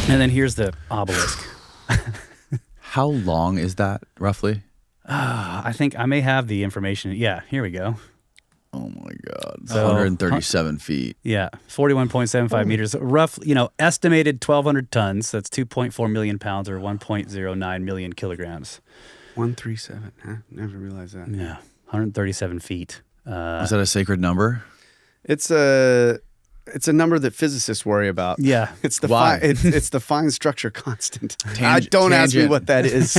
And then here's the obelisk. How long is that, roughly? I think I may have the information. Yeah, here we go. Oh, my God. So, 137 feet. Yeah, 41.75 meters. Rough, estimated 1,200 tons. That's 2.4 million pounds or 1.09 million kilograms. 137. Huh? Never realized that. Yeah, 137 feet. Is that a sacred number? It's a number that physicists worry about. Yeah. It's the Why? it's the fine structure constant. Don't ask me what that is.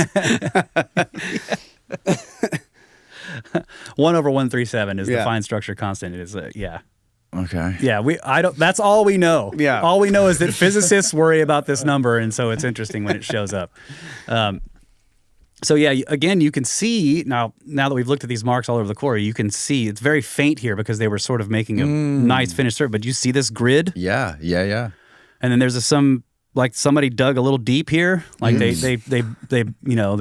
1/137 is the fine structure constant. It is yeah. Okay. Yeah, that's all we know. Yeah. All we know is that physicists worry about this number, and so it's interesting when it shows up. So yeah, again, you can see now that we've looked at these marks all over the quarry, you can see it's very faint here because they were sort of making a nice finished surface. But you see this grid? Yeah. And then there's like somebody dug a little deep here, like they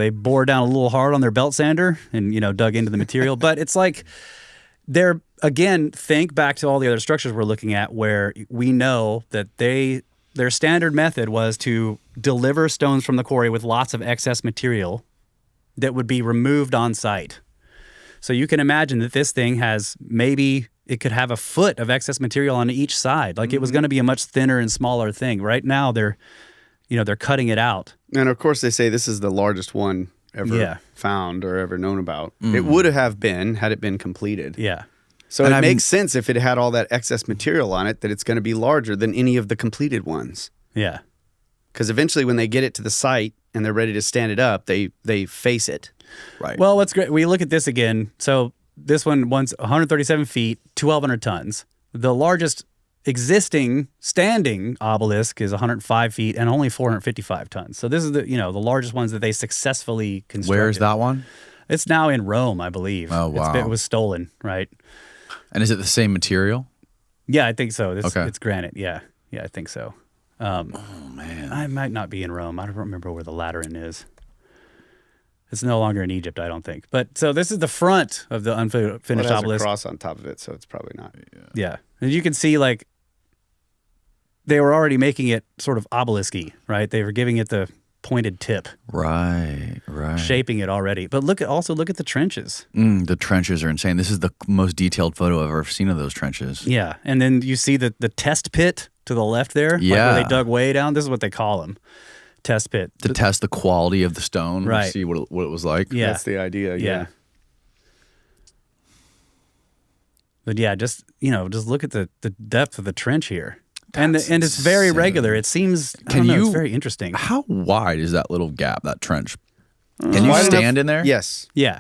bored down a little hard on their belt sander and dug into the material. But it's like they're again think back to all the other structures we're looking at where we know that their standard method was to deliver stones from the quarry with lots of excess material that would be removed on site. So you can imagine that this thing has it could have a foot of excess material on each side. Like it was going to be a much thinner and smaller thing. Right now they're cutting it out. And of course they say this is the largest one ever found or ever known about. It would have been had it been completed. Yeah. So it makes sense if it had all that excess material on it that it's going to be larger than any of the completed ones. Yeah. Because eventually when they get it to the site and they're ready to stand it up, they face it. Right. Well, what's great, we look at this again. So this one's 137 feet, 1,200 tons. The largest existing standing obelisk is 105 feet and only 455 tons. So this is the largest ones that they successfully constructed. Where is that one? It's now in Rome, I believe. Oh, wow. It was stolen, right? And is it the same material? Yeah, I think so. Okay. It's granite. Yeah, I think so. Oh, man. I might not be in Rome. I don't remember where the Lateran is. It's no longer in Egypt, I don't think. But so this is the front of the unfinished It has obelisk. a cross on top of it, so it's probably not. Yeah. And you can see like they were already making it sort of obelisk-y, right? They were giving it the pointed tip. Right. Shaping it already. But look at the trenches. The trenches are insane. This is the most detailed photo I've ever seen of those trenches. Yeah. And then you see the test pit to the left there. Yeah. Like where they dug way down. This is what they call them. Test pit. To test the quality of the stone. Right. See what it was like. Yeah. That's the idea. Yeah. But yeah, just look at the depth of the trench here. And it's very regular. It seems it's very interesting. How wide is that little gap, that trench? Can you stand in there? Yes. Yeah.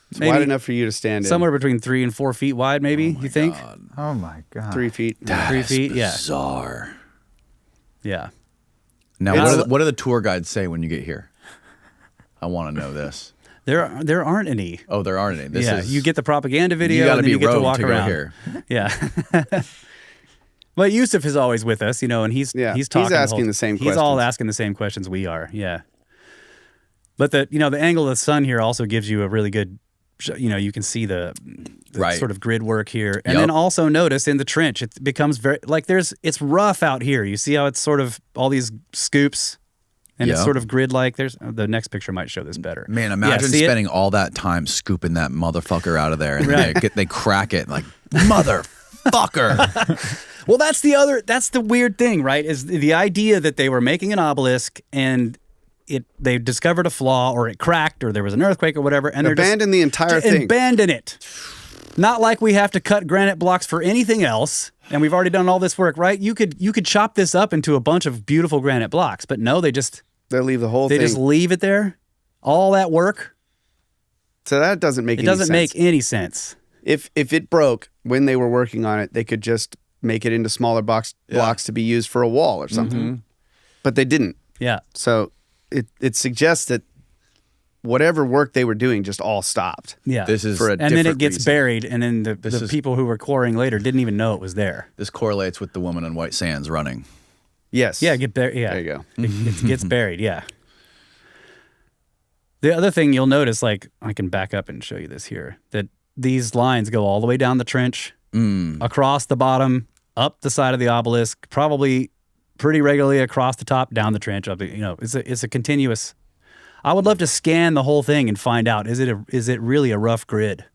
It's wide enough for you to stand in. Somewhere between 3 and 4 feet wide, maybe, you think? Oh my God. 3 feet. That's 3 feet, bizarre. Yeah. Now, what do the tour guides say when you get here? I want to know this. There aren't any. Oh, there aren't any. You get the propaganda video You got to and then be you get to rogue walk to around. go here. Yeah. But Yusuf is always with us, and he's talking. He's asking the same questions. He's all asking the same questions we are. Yeah. But the angle of the sun here also gives you a really good, you can see the Right. sort of grid work here. And then also notice in the trench, it becomes very, like it's rough out here. You see how it's sort of all these scoops and it's sort of grid-like. The next picture might show this better. Man, imagine spending all that time scooping that motherfucker out of there and they crack it like, motherfucker. Well, that's the weird thing, right? Is the idea that they were making an obelisk and they discovered a flaw or it cracked or there was an earthquake or whatever. And abandon the entire thing. Abandon it. Not like we have to cut granite blocks for anything else. And we've already done all this work, right? You could chop this up into a bunch of beautiful granite blocks, but no, they'll leave the whole thing. They just leave it there. All that work. So that doesn't make any sense. It doesn't make any sense. If it broke when they were working on it, they could just make it into smaller blocks to be used for a wall or something. Mm-hmm. But they didn't. Yeah. So it suggests that whatever work they were doing just all stopped. Yeah. This is for a and then it gets reason. buried, and then the people who were quarrying later didn't even know it was there. This correlates with the woman on White Sands running. Yes. Yeah, get buried. Yeah. There you go. It gets buried, yeah. The other thing you'll notice, like I can back up and show you this here, that these lines go all the way down the trench, across the bottom, up the side of the obelisk, probably pretty regularly across the top, down the trench, up. It's a continuous. I would love to scan the whole thing and find out is it really a rough grid?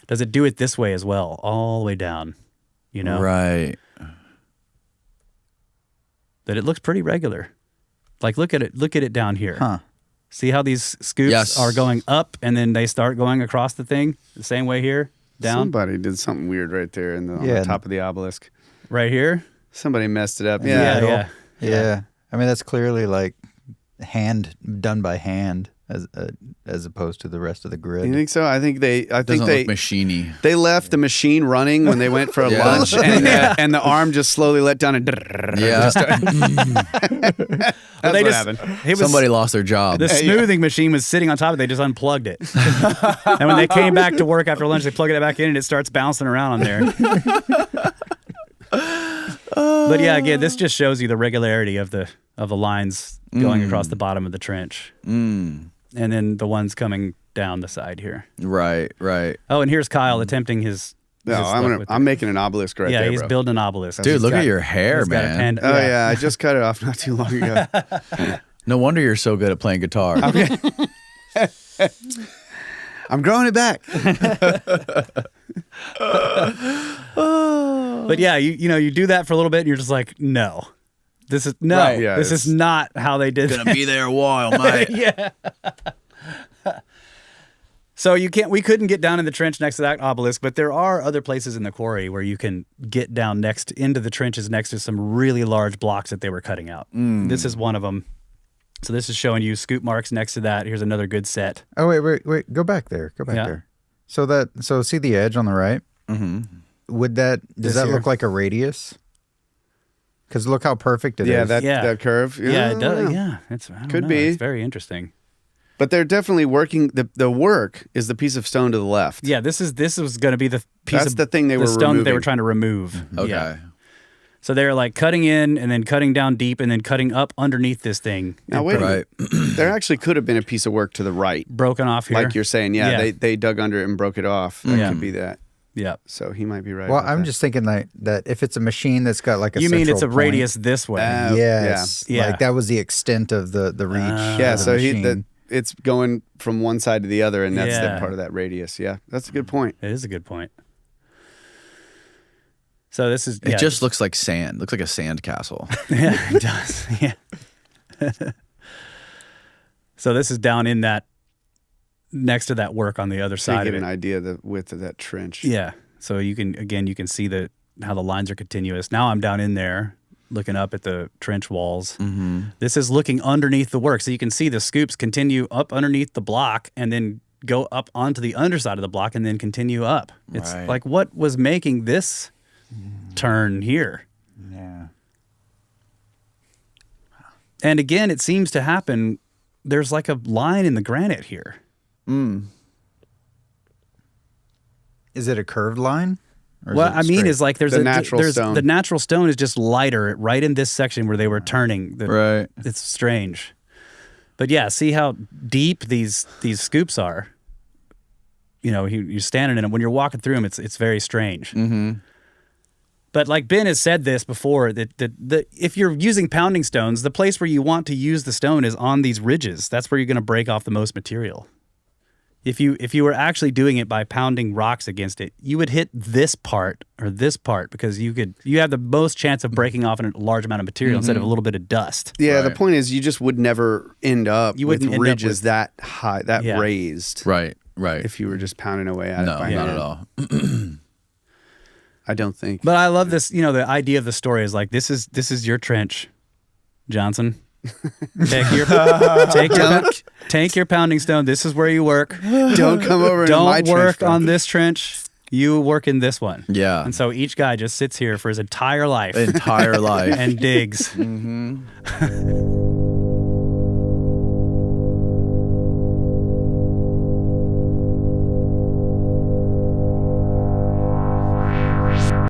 Does it do it this way as well, all the way down? Right. That it looks pretty regular. Like look at it down here. Huh. See how these scoops are going up and then they start going across the thing the same way here, down. Somebody did something weird right there on the top of the obelisk. Right here. Somebody messed it up. Yeah. I mean, that's clearly like done by hand as opposed to the rest of the grid. You think so? I think they Look machiney. They left the machine running when they went for lunch, and the arm just slowly let down and Yeah. That's what happened. Somebody lost their job. The smoothing machine was sitting on top of it. They just unplugged it. And when they came back to work after lunch, they plugged it back in and it starts bouncing around on there. But yeah, again, this just shows you the regularity of the lines going across the bottom of the trench. And then the ones coming down the side here. Right. Oh, and here's Kyle attempting his. No, I'm making an obelisk right there. Yeah, he's bro. building an obelisk. Dude, look at your hair, man. I just cut it off not too long ago. No wonder you're so good at playing guitar. I'm growing it back. But yeah, you do that for a little bit and you're just like, no. This is this is not how they did it. Gonna be there a while, mate. Yeah. So we couldn't get down in the trench next to that obelisk, but there are other places in the quarry where you can get down into the trenches next to some really large blocks that they were cutting out. This is one of them. So this is showing you scoop marks next to that. Here's another good set. Oh, wait. Go back there. There. So see the edge on the right? Mm-hmm. Does that look like a radius? Because look how perfect it is. That curve. Yeah, it does. Yeah, Could be. It's very interesting. But they're definitely working. The work is the piece of stone to the left. Yeah, this was going to be the piece That's of the thing stone that they were trying to remove. Okay. Yeah. So they're like cutting in and then cutting down deep and then cutting up underneath this thing. Now wait a minute. There actually could have been a piece of work to the right, broken off here. like you're saying. Yeah. They dug under it and broke it off. That could be that. Yeah. So he might be right. Well, about I'm that. just thinking that if it's a machine that's got like a You mean it's a central radius point, this way? yes. Yeah. Like that was the extent of the reach. Yeah. of the So machine. it's going from one side to the other, and that's Yeah. the part of that radius. Yeah, that's a good point. It is a good point. So this is It just looks like sand. Looks like a sand castle. yeah, it does. Yeah. So this is down in that next to that work on the other So you side get of it. an idea of the width of that trench. Yeah. So you can see how the lines are continuous. Now I'm down in there looking up at the trench walls. Mm-hmm. This is looking underneath the work. So you can see the scoops continue up underneath the block and then go up onto the underside of the block and then continue up. It's like what was making this turn here? Yeah. And again, it seems to happen. There's like a line in the granite here. Is it a curved line? Or What I mean straight? is like there's The natural stone. The natural stone is just lighter right in this section where they were turning. Right. It's strange. But yeah, see how deep these scoops are. You're standing in them. When you're walking through them, it's very strange. Mm-hmm. But like Ben has said this before, that if you're using pounding stones, the place where you want to use the stone is on these ridges. That's where you're going to break off the most material. If you were actually doing it by pounding rocks against it, you would hit this part or this part because you have the most chance of breaking off a large amount of material instead of a little bit of dust. Yeah, the Right. point is you just would never end up with wouldn't end up ridges with- that high, that Yeah. raised. Right. If you were just pounding away at it No, by not hand. at all. I don't think. But I love this. The idea of the story is like this is your trench, Johnson. Take your pounding stone. This is where you work. Don't come over in my Don't work trench, bro. on this trench. You work in this one. Yeah. And so each guy just sits here for his entire life Entire life. and digs.